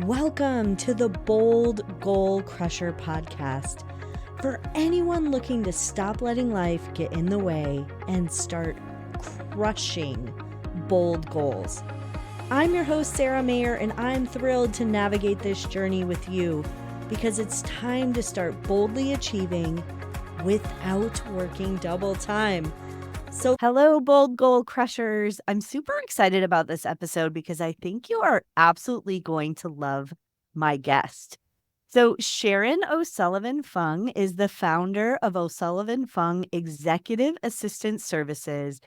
Welcome to the Bold Goal Crusher podcast for anyone looking to stop letting life get in the way and start crushing bold goals. I'm your host, Sara Mayer, and I'm thrilled to navigate this journey with you because it's time to start boldly achieving without working double time. So, hello, Bold Goal Crushers. I'm super excited about this episode because I think you are absolutely going to love my guest. So, Sharon O'Sullivan Fung is the founder of O'Sullivan Fung Executive Assistant Services,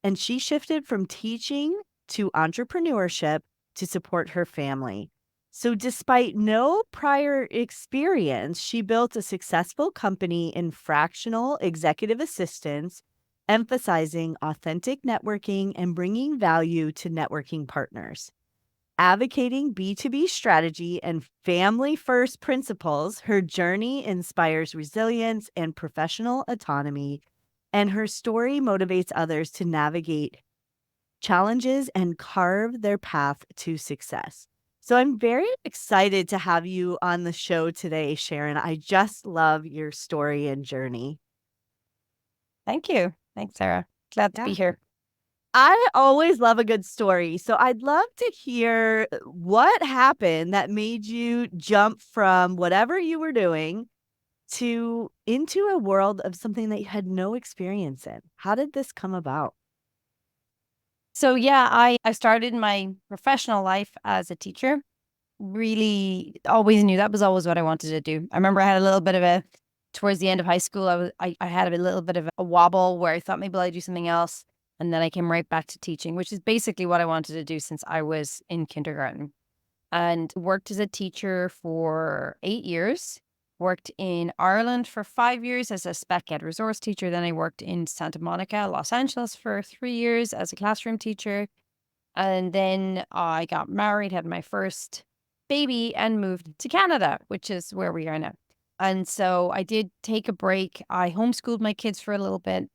and she shifted from teaching to entrepreneurship to support her family. So, despite no prior experience, she built a successful company in fractional executive assistance, emphasizing authentic networking and bringing value to networking partners. Advocating B2B strategy and family-first principles, her journey inspires resilience and professional autonomy, and her story motivates others to navigate challenges and carve their path to success. So I'm very excited to have you on the show today, Sharon. I just love your story and journey. Thank you. Thanks, Sarah. Glad to be here. I always love a good story. So I'd love to hear what happened that made you jump from whatever you were doing to into a world of something that you had no experience in. How did this come about? So I started my professional life as a teacher. Really always knew that was always what I wanted to do. I remember I had a little bit of towards the end of high school, I had a little bit of a wobble where I thought maybe I'd do something else. And then I came right back to teaching, which is basically what I wanted to do since I was in kindergarten. And worked as a teacher for 8 years. Worked in Ireland for 5 years as a spec ed resource teacher. Then I worked in Santa Monica, Los Angeles for 3 years as a classroom teacher. And then I got married, had my first baby, and moved to Canada, which is where we are now. And so I did take a break. I homeschooled my kids for a little bit,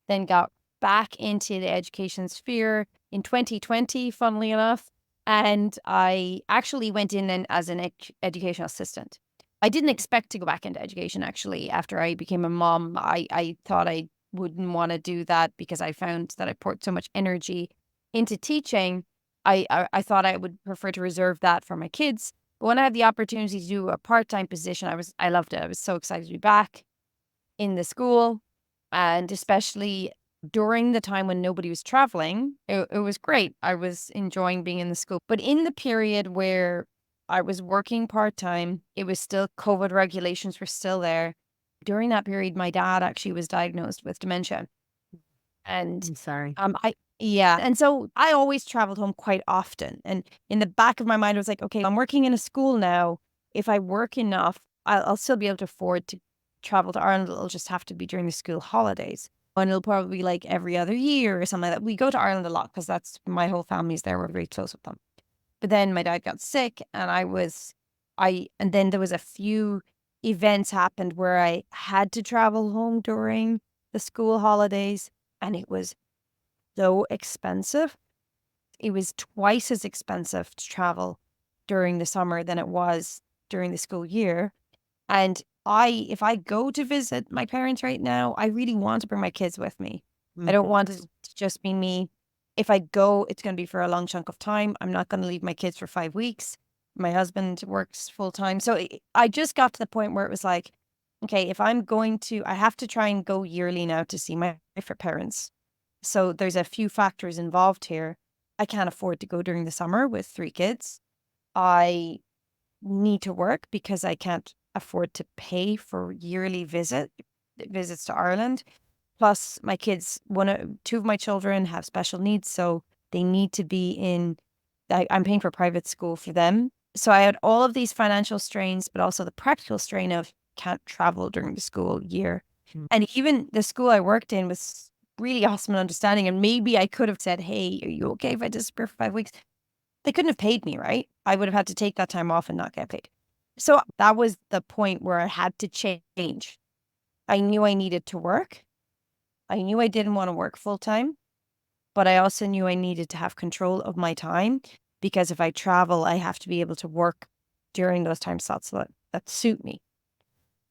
then got back into the education sphere in 2020, funnily enough. And I actually went in as an educational assistant. I didn't expect to go back into education, actually. After I became a mom, I thought I wouldn't want to do that because I found that I poured so much energy into teaching. I thought I would prefer to reserve that for my kids. But when I had the opportunity to do a part-time position, I loved it. I was so excited to be back in the school, and especially during the time when nobody was traveling, it was great. I was enjoying being in the school. But in the period where I was working part-time, it was still COVID regulations were still there. During that period, my dad actually was diagnosed with dementia. And I'm sorry. and so I always traveled home quite often. And in the back of my mind, I was like, okay, I'm working in a school now. If I work enough, I'll still be able to afford to travel to Ireland. It'll just have to be during the school holidays. And it'll probably be like every other year or something like that. We go to Ireland a lot because that's my whole family's there. We're very close with them. But then my dad got sick and and then there was a few events happened where I had to travel home during the school holidays, and it was so expensive. It was twice as expensive to travel during the summer than it was during the school year. And if I go to visit my parents right now, I really want to bring my kids with me. I don't want it to just be me. If I go, it's going to be for a long chunk of time. I'm not going to leave my kids for 5 weeks. My husband works full time. So I just got to the point where it was like, okay, if I'm going to, I have to try and go yearly now to see my parents. So there's a few factors involved here. I can't afford to go during the summer with 3 kids. I need to work because I can't afford to pay for yearly visits to Ireland. Plus, my kids, 2 of my children have special needs, so they need to be I'm paying for private school for them. So I had all of these financial strains, but also the practical strain of can't travel during the school year. And even the school I worked in was really awesome and understanding. And maybe I could have said, hey, are you okay if I disappear for 5 weeks? They couldn't have paid me, right? I would have had to take that time off and not get paid. So that was the point where I had to change. I knew I needed to work. I knew I didn't want to work full time, but I also knew I needed to have control of my time because if I travel, I have to be able to work during those time slots that suit me.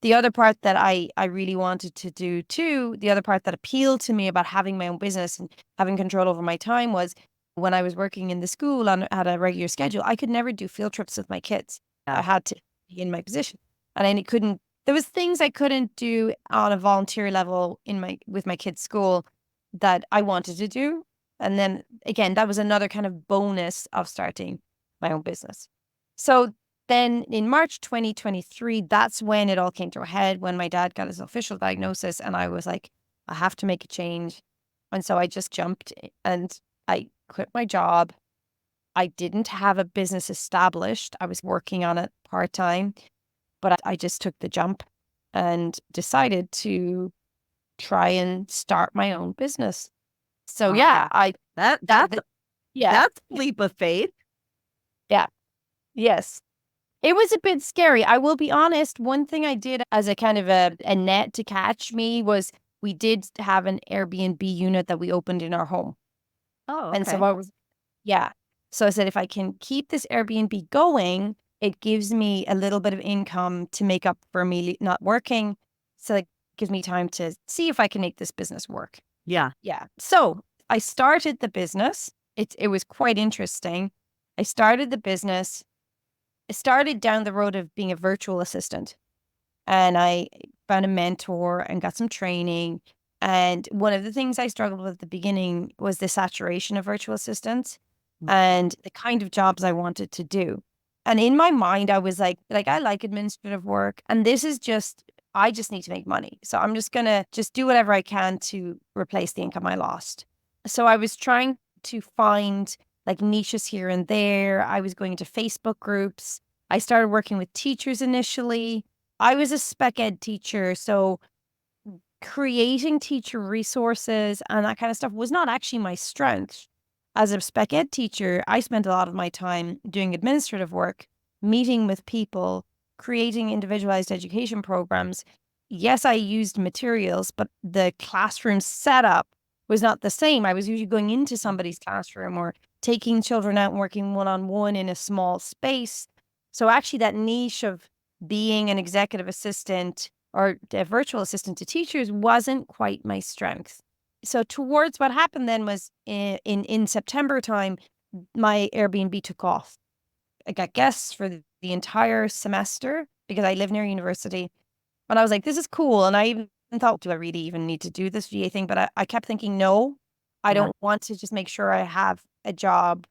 The other part that I really wanted to do too, the other part that appealed to me about having my own business and having control over my time was when I was working in the school and had a regular schedule, I could never do field trips with my kids. Yeah. I had to be in my position. And I couldn't, there was things I couldn't do on a volunteer level with my kids' school that I wanted to do. And then again, that was another kind of bonus of starting my own business. So then in March 2023, that's when it all came to a head, when my dad got his official diagnosis. And I was like, I have to make a change. And so I just jumped and I quit my job. I didn't have a business established. I was working on it part-time, but I just took the jump and decided to try and start my own business. So yeah, that's a leap of faith. Yeah. Yes. It was a bit scary. I will be honest. One thing I did as a kind of a net to catch me was we did have an Airbnb unit that we opened in our home. Oh, okay. And so So I said, if I can keep this Airbnb going, it gives me a little bit of income to make up for me not working. So it gives me time to see if I can make this business work. Yeah. Yeah. So I started the business. It was quite interesting. I started the business. I started down the road of being a virtual assistant, and I found a mentor and got some training. And one of the things I struggled with at the beginning was the saturation of virtual assistants and the kind of jobs I wanted to do. And in my mind, I was like I like administrative work, and I just need to make money. So I'm just going to just do whatever I can to replace the income I lost. So I was trying to find like niches here and there. I was going into Facebook groups. I started working with teachers initially. I was a spec ed teacher, so creating teacher resources and that kind of stuff was not actually my strength. As a spec ed teacher, I spent a lot of my time doing administrative work, meeting with people, creating individualized education programs. Yes, I used materials, but the classroom setup was not the same. I was usually going into somebody's classroom or taking children out and working one-on-one in a small space. So actually that niche of being an executive assistant or a virtual assistant to teachers wasn't quite my strength. So towards what happened then was in September time, my Airbnb took off. I got guests for the entire semester because I live near university. And I was like, this is cool. And I even thought, do I really even need to do this VA thing? But I kept thinking, no, I don't want to just make sure I have a job,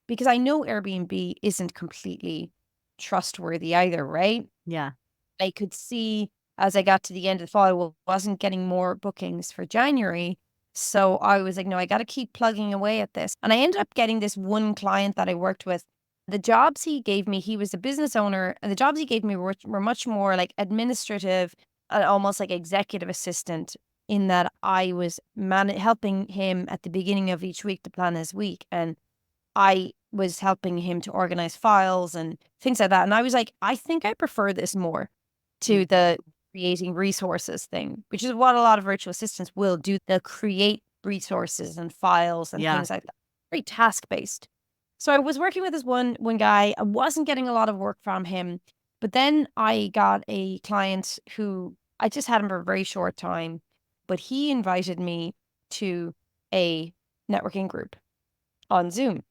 because I know Airbnb isn't completely trustworthy either, right? Yeah. I could see as I got to the end of the fall, I wasn't getting more bookings for January. So I was like, no, I got to keep plugging away at this. And I ended up getting this one client that I worked with. The jobs he gave me, he was a business owner, and the jobs he gave me were much more like administrative, almost like executive assistant, in that I was helping him at the beginning of each week to plan his week. And I was helping him to organize files and things like that. And I was like, I think I prefer this more to the creating resources thing, which is what a lot of virtual assistants will do. They'll create resources and files and things like that. Very task-based. So I was working with this one guy. I wasn't getting a lot of work from him. But then I got a client who I just had him for a very short time, but he invited me to a networking group on Zoom.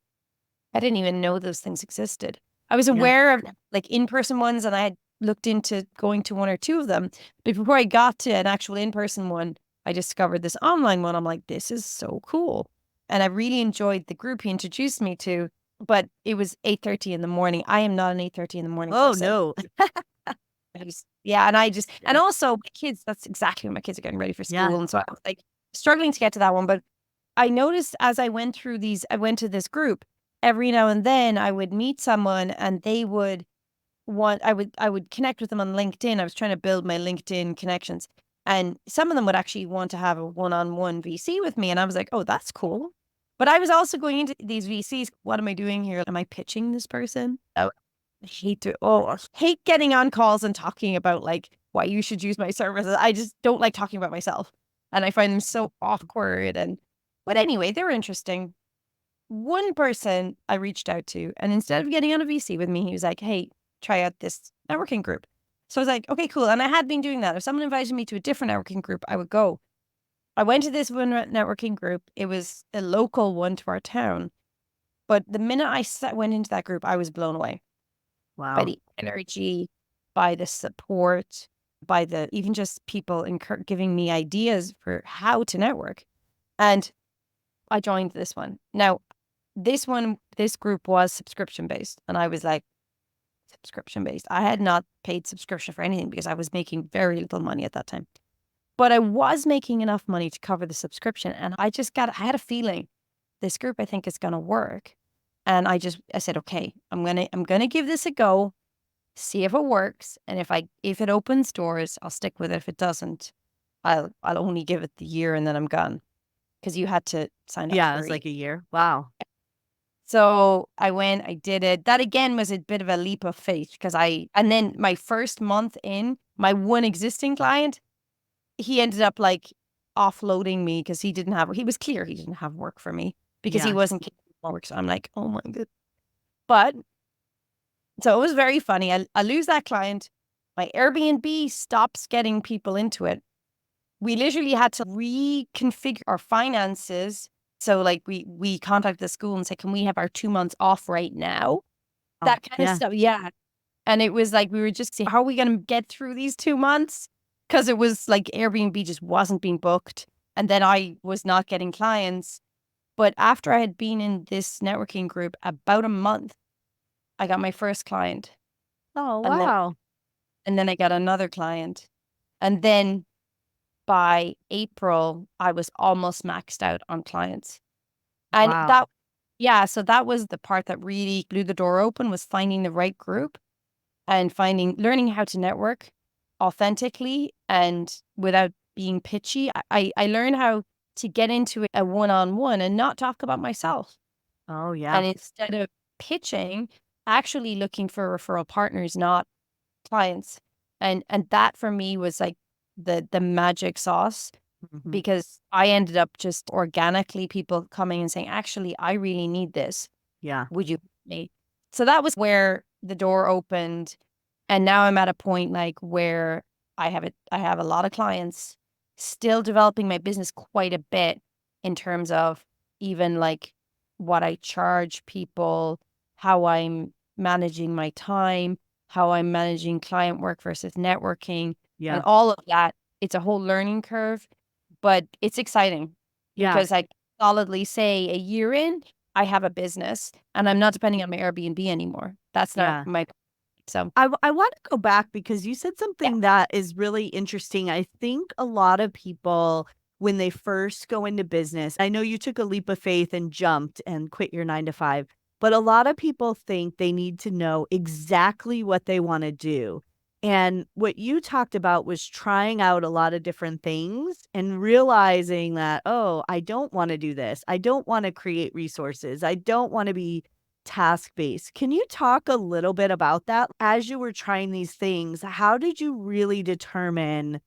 I didn't even know those things existed. I was aware of like in-person ones, and I had looked into going to one or two of them. But before I got to an actual in-person one, I discovered this online one. I'm like, this is so cool. And I really enjoyed the group he introduced me to, but it was 8:30 in the morning. I am not an 8:30 in the morning person. No. And also my kids, that's exactly when my kids are getting ready for school. Yeah. And so I was like struggling to get to that one. But I noticed as I went through these, I went to this group, every now and then I would meet someone and they would I would connect with them on LinkedIn. I was trying to build my LinkedIn connections, and some of them would actually want to have a one-on-one VC with me. And I was like, oh, that's cool. But I was also going into these VCs. What am I doing here? Am I pitching this person? I hate getting on calls and talking about like why you should use my services. I just don't like talking about myself, and I find them so awkward. But anyway, they were interesting. One person I reached out to, and instead of getting on a VC with me, he was like, hey, try out this networking group. So I was like, okay, cool. And I had been doing that. If someone invited me to a different networking group, I would go. I went to this one networking group. It was a local one to our town. But the minute went into that group, I was blown away by Wow. the energy, by the support, by the even just people giving me ideas for how to network. And I joined this one. Now, this group was subscription based. And I was like, subscription based. I had not paid subscription for anything because I was making very little money at that time. But I was making enough money to cover the subscription. And I had a feeling this group I think is going to work. And I said, okay, I'm going to give this a go, see if it works. And if it opens doors, I'll stick with it. If it doesn't, I'll only give it the year and then I'm gone. Because you had to sign up. Yeah, it was like a year. Wow. So I went, I did it. That again was a bit of a leap of faith and then my first month in, my one existing client, he ended up like offloading me because he was clear he didn't have work for me because he wasn't getting work. So I'm like, oh my God. But so it was very funny. I lose that client. My Airbnb stops getting people into it. We literally had to reconfigure our finances. So like we contacted the school and said, can we have our 2 months off right now? That kind of stuff. Yeah. And it was like, we were just saying, how are we going to get through these 2 months? Because it was like Airbnb just wasn't being booked. And then I was not getting clients. But after I had been in this networking group about a month, I got my first client. Oh, wow. And then I got another client. And then by April, I was almost maxed out on clients. And Wow. so that was the part that really blew the door open, was finding the right group and learning how to network authentically and without being pitchy. I learned how to get into a one-on-one and not talk about myself. Oh, yeah. And instead of pitching, actually looking for referral partners, not clients. And that for me was like the magic sauce, Mhm. because I ended up just organically people coming and saying, actually, I really need this. Yeah. Would you help me? So that was where the door opened. And now I'm at a point like where I have a lot of clients, still developing my business quite a bit in terms of even like what I charge people, how I'm managing my time, how I'm managing client work versus networking, Yeah. and all of that. It's a whole learning curve, but it's exciting Yeah. because I solidly say a year in, I have a business and I'm not depending on my Airbnb anymore. That's not Yeah. my, so I want to go back because you said something that is really interesting. I think a lot of people, when they first go into business, I know you took a leap of faith and jumped and quit your 9 to 5, but a lot of people think they need to know exactly what they want to do. And what you talked about was trying out a lot of different things and realizing that, oh, I don't want to do this. I don't want to create resources. I don't want to be task-based. Can you talk a little bit about that? As you were trying these things, how did you really determine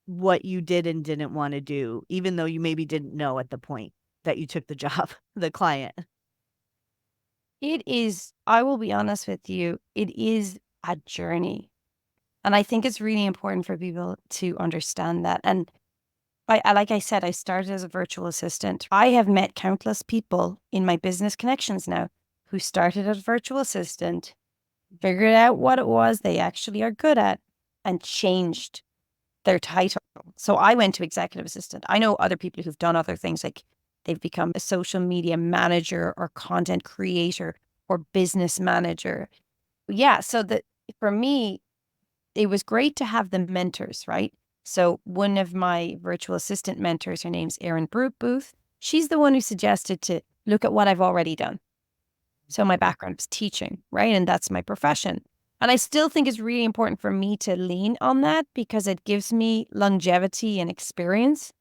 what you did and didn't want to do, even though you maybe didn't know at the point that you took the job, the client? it is, I will be honest with you, it is a journey. And I think it's really important for people to understand that. And like I said, I started as a virtual assistant. I have met countless people in my business connections now who started as virtual assistant, figured out what it was they actually are good at, and changed their title. So I went to executive assistant. I know other people who've done other things, like they've become a social media manager or content creator or business manager. Yeah. So that for me, it was great to have the mentors, right? So one of my virtual assistant mentors, her name's Erin Booth. She's the one who suggested to look at what I've already done. So my background is teaching, right? And that's my profession. And I still think it's really important for me to lean on that because it gives me longevity and experience.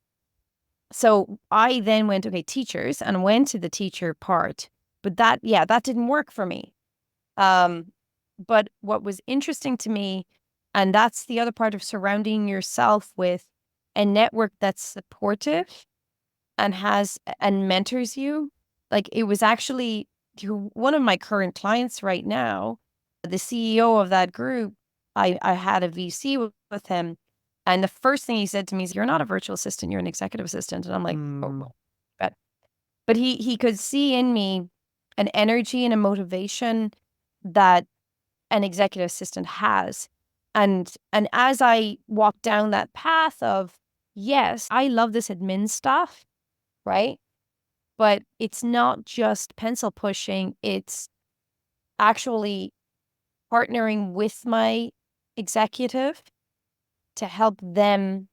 So I then went, okay, teachers, and went to the teacher part. But that didn't work for me. But what was interesting to me, and that's the other part of surrounding yourself with a network that's supportive and mentors you. Like it was actually one of my current clients right now. The CEO of that group, I had a VC with him. And the first thing he said to me is, "You're not a virtual assistant, you're an executive assistant." And I'm like, "Oh, well." But he could see in me an energy and a motivation that an executive assistant has. And as I walked down that path of, yes, I love this admin stuff, right? But it's not just pencil pushing, it's actually partnering with my executive to help them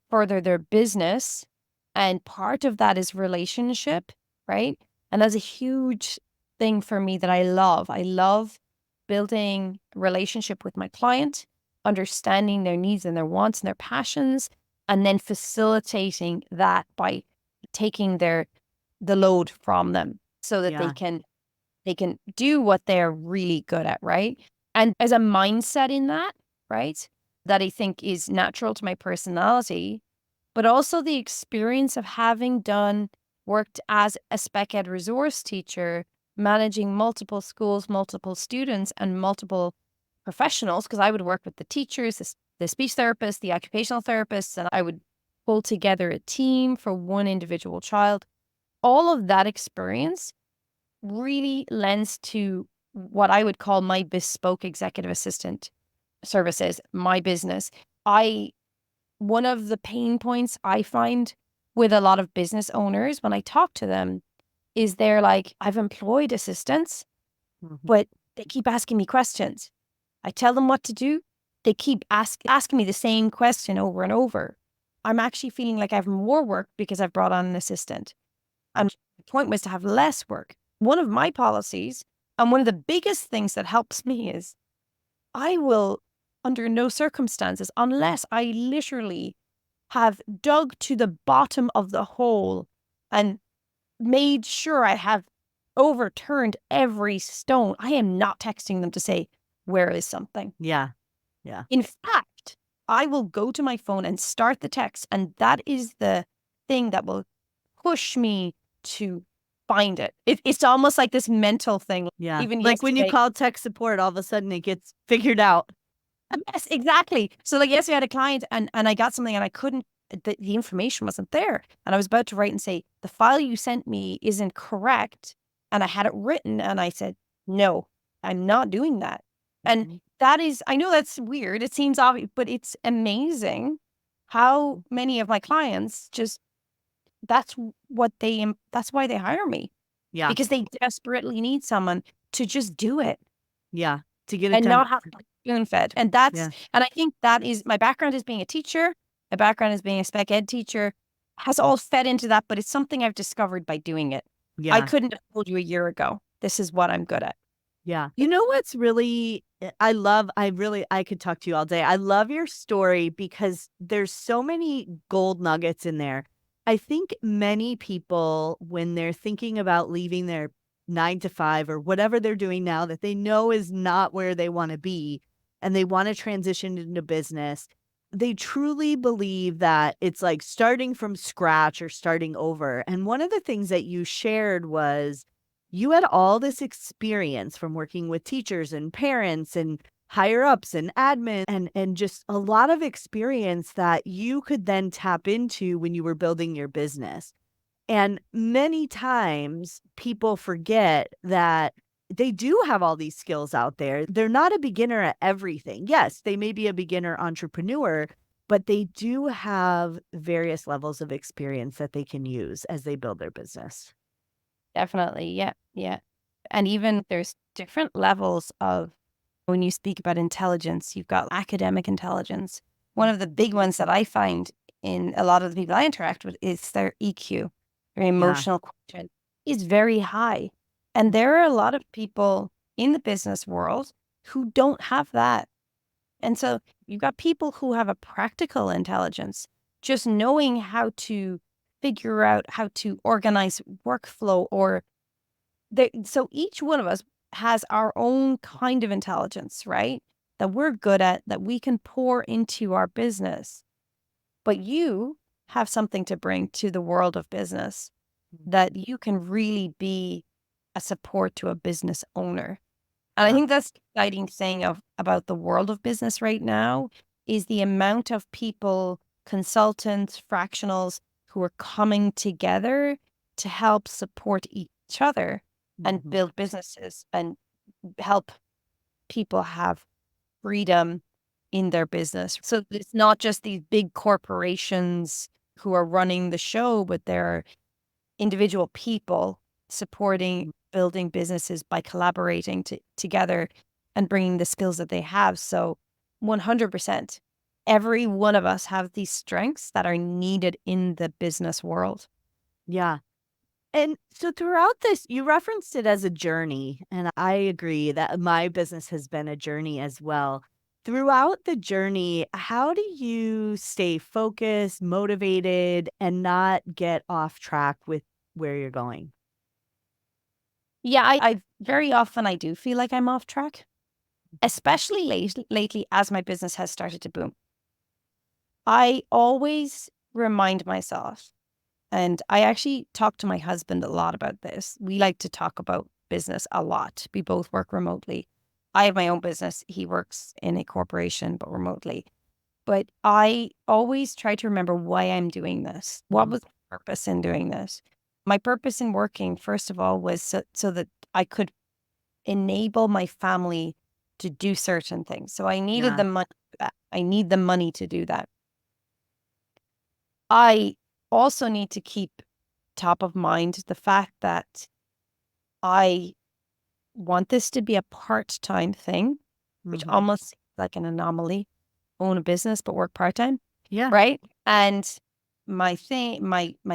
further their business. And part of that is relationship, right? And that's a huge thing for me that I love. I love building relationship with my client, understanding their needs and their wants and their passions, and then facilitating that by taking the load from them so that Yeah. they can do what they're really good at, right? And as a mindset in that, right, that I think is natural to my personality, but also the experience of having worked as a spec ed resource teacher, managing multiple schools, multiple students, and multiple professionals, because I would work with the teachers, the speech therapists, the occupational therapists, and I would pull together a team for one individual child. All of that experience really lends to what I would call my bespoke executive assistant services, my business. One of the pain points I find with a lot of business owners when I talk to them is they're like, I've employed assistants, but they keep asking me questions. I tell them what to do. They keep asking me the same question over and over. I'm actually feeling like I have more work because I've brought on an assistant. And the point was to have less work. One of my policies, and one of the biggest things that helps me is I will, under no circumstances, unless I literally have dug to the bottom of the hole and made sure I have overturned every stone, I am not texting them to say, where is something? Yeah. Yeah. In fact, I will go to my phone and start the text, and that is the thing that will push me to find it. It's almost like this mental thing. Yeah. Even Like when you yesterday, call tech support, all of a sudden it gets figured out. yes, exactly. So like yesterday I had a client and I got something and I couldn't, the information wasn't there. And I was about to write and say, the file you sent me isn't correct. And I had it written and I said, no, I'm not doing that. And that is, I know that's weird. It seems obvious, but it's amazing how many of my clients just, that's that's why they hire me, Yeah. because they desperately need someone to just do it Yeah. To get it and done. not have to be spoon fed. And Yeah. and I think that is my background as being a teacher, my background as being a spec ed teacher has all fed into that, but it's something I've discovered by doing it. I Yeah. couldn't have told you a year ago, this is what I'm good at. Yeah. You know what's really, I could talk to you all day. I love your story because there's so many gold nuggets in there. I think many people, when they're thinking about leaving their 9 to 5 or whatever they're doing now that they know is not where they want to be, and they want to transition into business, they truly believe that it's like starting from scratch or starting over. And one of the things that you shared was, you had all this experience from working with teachers and parents and higher ups and admin and just a lot of experience that you could then tap into when you were building your business. And many times people forget that they do have all these skills out there. They're not a beginner at everything. Yes, they may be a beginner entrepreneur, but they do have various levels of experience that they can use as they build their business. Definitely. Yeah. Yeah. And even there's different levels of, when you speak about intelligence, you've got academic intelligence. One of the big ones that I find in a lot of the people I interact with is their EQ, their Yeah. emotional quotient is very high. And there are a lot of people in the business world who don't have that. And so you've got people who have a practical intelligence, just knowing how to figure out how to organize workflow, or so each one of us has our own kind of intelligence, right? That we're good at, that we can pour into our business. But you have something to bring to the world of business that you can really be a support to a business owner. And I Yeah. think that's the exciting thing about the world of business right now is the amount of people, consultants, fractionals who are coming together to help support each other and Mhm. build businesses and help people have freedom in their business. So it's not just these big corporations who are running the show, but they're individual people supporting building businesses by collaborating together and bringing the skills that they have. So 100%, every one of us have these strengths that are needed in the business world. Yeah. And so throughout this, you referenced it as a journey, and I agree that my business has been a journey as well. Throughout the journey, how do you stay focused, motivated, and not get off track with where you're going? Yeah, I very often I do feel like I'm off track, especially lately as my business has started to boom. I always remind myself, and I actually talk to my husband a lot about this. We like to talk about business a lot. We both work remotely. I have my own business. He works in a corporation, but remotely. But I always try to remember why I'm doing this. What Mhm. was my purpose in doing this? My purpose in working, first of all, was so that I could enable my family to do certain things. So I needed Yeah. the money for that. I need the money to do that. I also need to keep top of mind the fact that I want this to be a part-time thing, which Mhm. almost seems like an anomaly. Own a business but work part-time, Yeah. right? And my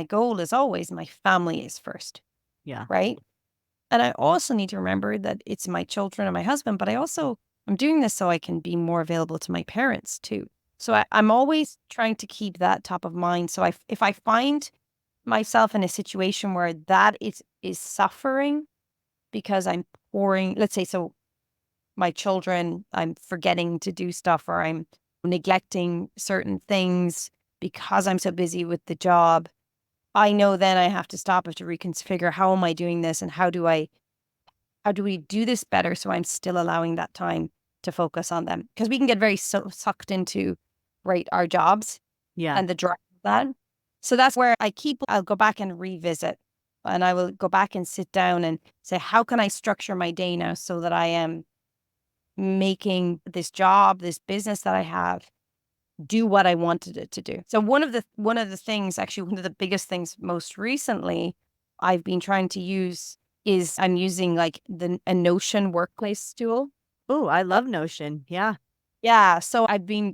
goal is always my family is first, Yeah. right? And I also need to remember that it's my children and my husband, but I'm doing this so I can be more available to my parents too. So I'm always trying to keep that top of mind. So if I find myself in a situation where that is suffering because I'm pouring, let's say, so my children, I'm forgetting to do stuff or I'm neglecting certain things because I'm so busy with the job. I know then I have to stop it to reconfigure how am I doing this and how do we do this better so I'm still allowing that time to focus on them? Because we can get very sucked into right our jobs Yeah. and the drive of that. So that's where I'll go back and revisit and I will go back and sit down and say, how can I structure my day now so that I am making this job, this business that I have, do what I wanted it to do. So one of the things, actually one of the biggest things most recently I've been trying to use is I'm using like a Notion workplace tool. Oh, I love Notion. Yeah. Yeah, so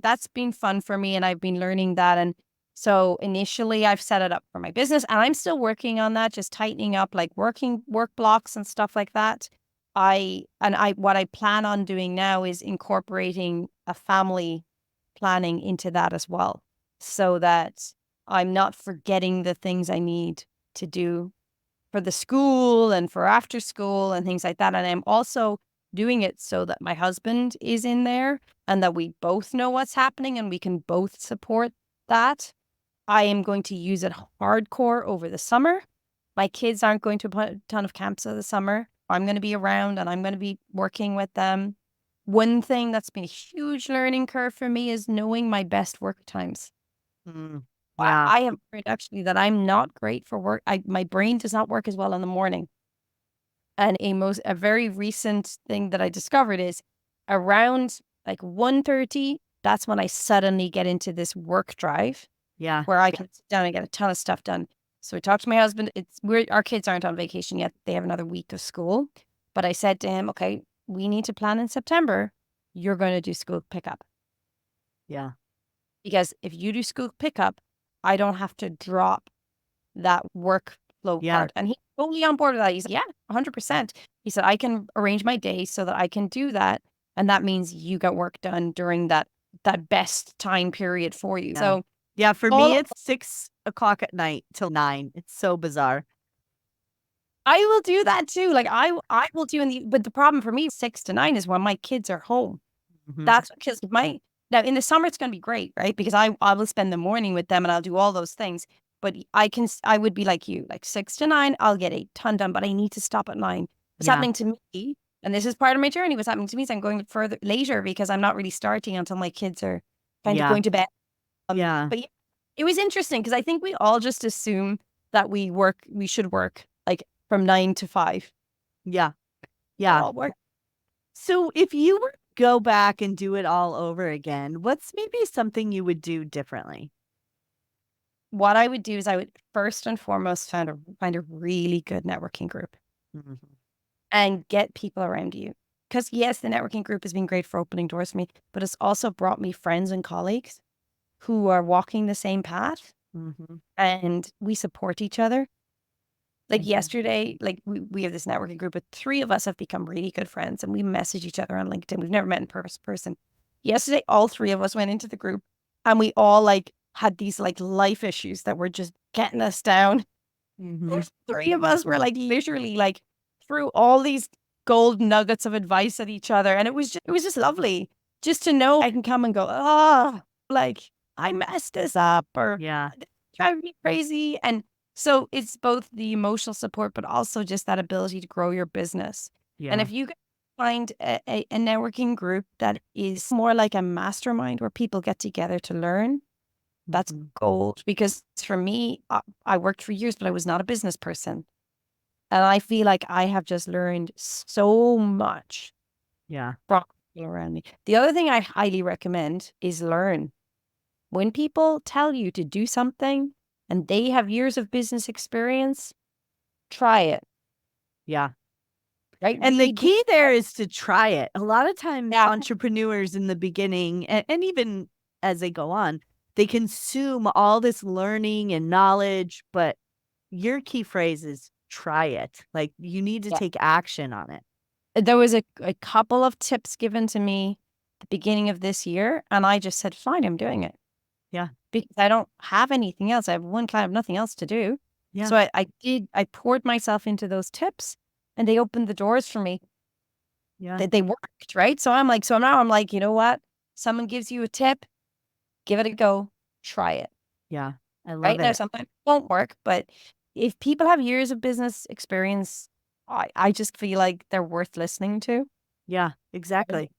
that's been fun for me and I've been learning that. And so initially I've set it up for my business and I'm still working on that, just tightening up like work blocks and stuff like that. What I plan on doing now is incorporating a family planning into that as well, so that I'm not forgetting the things I need to do for the school and for after school and things like that. And I'm also doing it so that my husband is in there and that we both know what's happening and we can both support that. I am going to use it hardcore over the summer. My kids aren't going to a ton of camps over the summer. I'm going to be around and I'm going to be working with them. One thing that's been a huge learning curve for me is knowing my best work times. Mm. I Yeah. I have learned actually that I'm not great for work. My brain does not work as well in the morning. And a very recent thing that I discovered is around like 1:30, that's when I suddenly get into this work drive Yeah. where I can sit down and get a ton of stuff done. So I talked to my husband. Our kids aren't on vacation yet. They have another week of school. But I said to him, okay, we need to plan in September. You're going to do school pickup. Yeah. Because if you do school pickup, I don't have to drop that workflow Yeah. part. And he's totally on board with that. He's like, yeah, 100%. He said, I can arrange my day so that I can do that. And that means you got work done during that best time period for you. Yeah. So Yeah. For me, all it's 6 o'clock at night till 9. It's so bizarre. I will do that too. Like I will do but the problem for me, 6 to 9 is when my kids are home. Mhm. That's because now in the summer it's going to be great, right? Because I will spend the morning with them and I'll do all those things. But I would be like you, like 6 to 9, I'll get a ton done, but I need to stop at 9. What's Yeah. happening to me And this is part of my journey. What's happening to me is I'm going further later because I'm not really starting until my kids are kind of Yeah. going to bed. Yeah. But yeah, it was interesting because I think we all just assume that we should work like from 9 to 5. Yeah. It Yeah. all work. So if you were to go back and do it all over again, what's maybe something you would do differently? What I would do is I would first and foremost find a really good networking group Mhm. and get people around you. Because yes, the networking group has been great for opening doors for me, but it's also brought me friends and colleagues who are walking the same path Mhm. and we support each other. Like Mhm. yesterday, like we have this networking group, but 3 of us have become really good friends and we message each other on LinkedIn. We've never met in person. Yesterday, all 3 of us went into the group and we all like had these like life issues that were just getting us down. Mhm. 3 of us were like literally like threw all these gold nuggets of advice at each other. And it was just lovely just to know I can come and go, oh, like I messed this up or Yeah. drive me crazy. And so it's both the emotional support, but also just that ability to grow your business. And Yeah. if you can find a networking group that is more like a mastermind where people get together to learn, that's Mhm. gold. Because for me, I worked for years, but I was not a business person. And I feel like I have just learned so much Yeah. from people around me. The other thing I highly recommend is learn. When people tell you to do something and they have years of business experience, try it, Yeah. right? And the Read. key there is to try it. A lot of times Yeah. entrepreneurs in the beginning and even as they go on, they consume all this learning and knowledge, but your key phrase is try it. Like you need to Yeah. take action on it. There was a couple of tips given to me at the beginning of this year, and I just said, fine, I'm doing it. Yeah. Because I don't have anything else. I have one client, I have nothing else to do. Yeah. So I poured myself into those tips and they opened the doors for me. Yeah. They worked, right? So now I'm like, you know what? Someone gives you a tip, give it a go, try it. Yeah. I love Right now, it. sometimes it won't work, but if people have years of business experience, I just feel like they're worth listening to. Yeah, Right? exactly.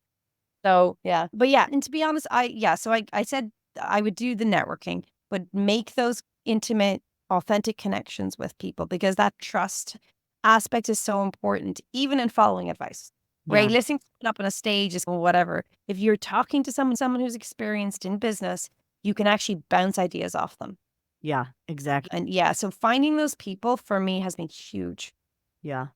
So yeah, but yeah, and to be honest, so I said I would do the networking, but make those intimate, authentic connections with people because that trust aspect is so important, even in following advice. Right, Yeah. listening to someone up on a stage is whatever. If you're talking to someone who's experienced in business, you can actually bounce ideas off them. Yeah, exactly. And yeah, so finding those people for me has been huge. Yeah.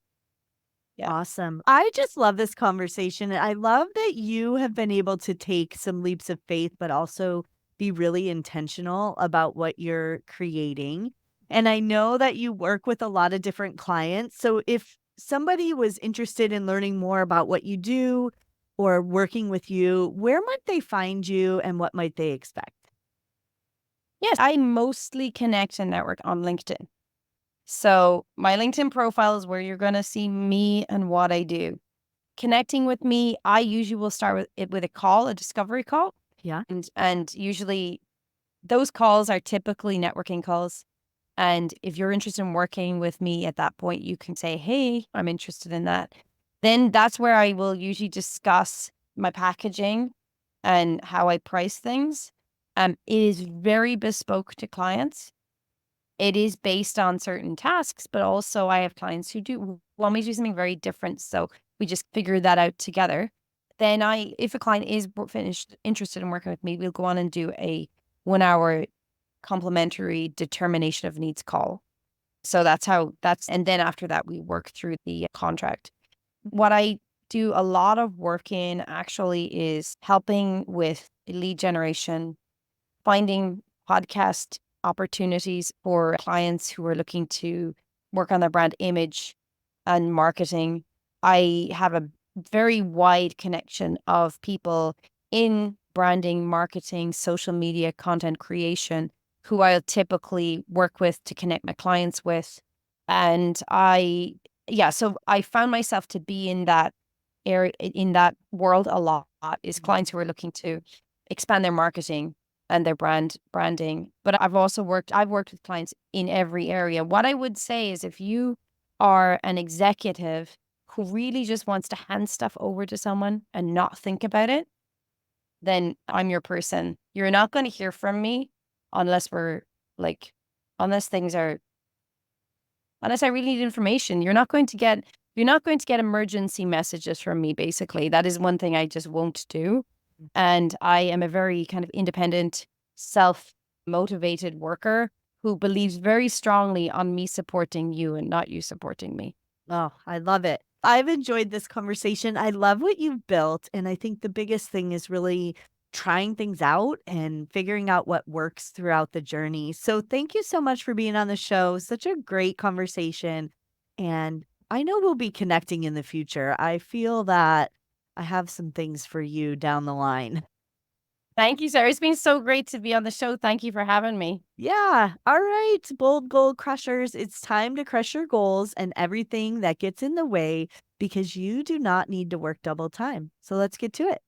Yeah. Awesome. I just love this conversation. I love that you have been able to take some leaps of faith, but also be really intentional about what you're creating. And I know that you work with a lot of different clients. So if somebody was interested in learning more about what you do or working with you, where might they find you and what might they expect? Yes, I mostly connect and network on LinkedIn. So my LinkedIn profile is where you're going to see me and what I do. Connecting with me, I usually will start with it with a call, a discovery call. Yeah. And usually those calls are typically networking calls. And if you're interested in working with me at that point, you can say, hey, I'm interested in that. Then that's where I will usually discuss my packaging and how I price things. It is very bespoke to clients. It is based on certain tasks, but also I have clients who do want me to do something very different. So we just figure that out together. Then if a client is finished interested in working with me, we'll go on and do a 1 hour complimentary determination of needs call. So and then after that, we work through the contract. What I do a lot of work in actually is helping with lead generation, finding podcast opportunities for clients who are looking to work on their brand image and marketing. I have a very wide connection of people in branding, marketing, social media, content creation who I'll typically work with to connect my clients with. And so I found myself to be in that area, in that world a lot, is clients who are looking to expand their marketing and their branding. But I've worked with clients in every area. What I would say is if you are an executive who really just wants to hand stuff over to someone and not think about it, then I'm your person. You're not going to hear from me unless we're like, unless things are, unless I really need information. You're not going to get emergency messages from me, basically. That is one thing I just won't do. And I am a very kind of independent, self-motivated worker who believes very strongly on me supporting you and not you supporting me. Oh, I love it. I've enjoyed this conversation. I love what you've built. And I think the biggest thing is really trying things out and figuring out what works throughout the journey. So thank you so much for being on the show. Such a great conversation. And I know we'll be connecting in the future. I feel that I have some things for you down the line. Thank you, Sarah. It's been so great to be on the show. Thank you for having me. Yeah. All right, bold goal crushers. It's time to crush your goals and everything that gets in the way because you do not need to work double time. So let's get to it.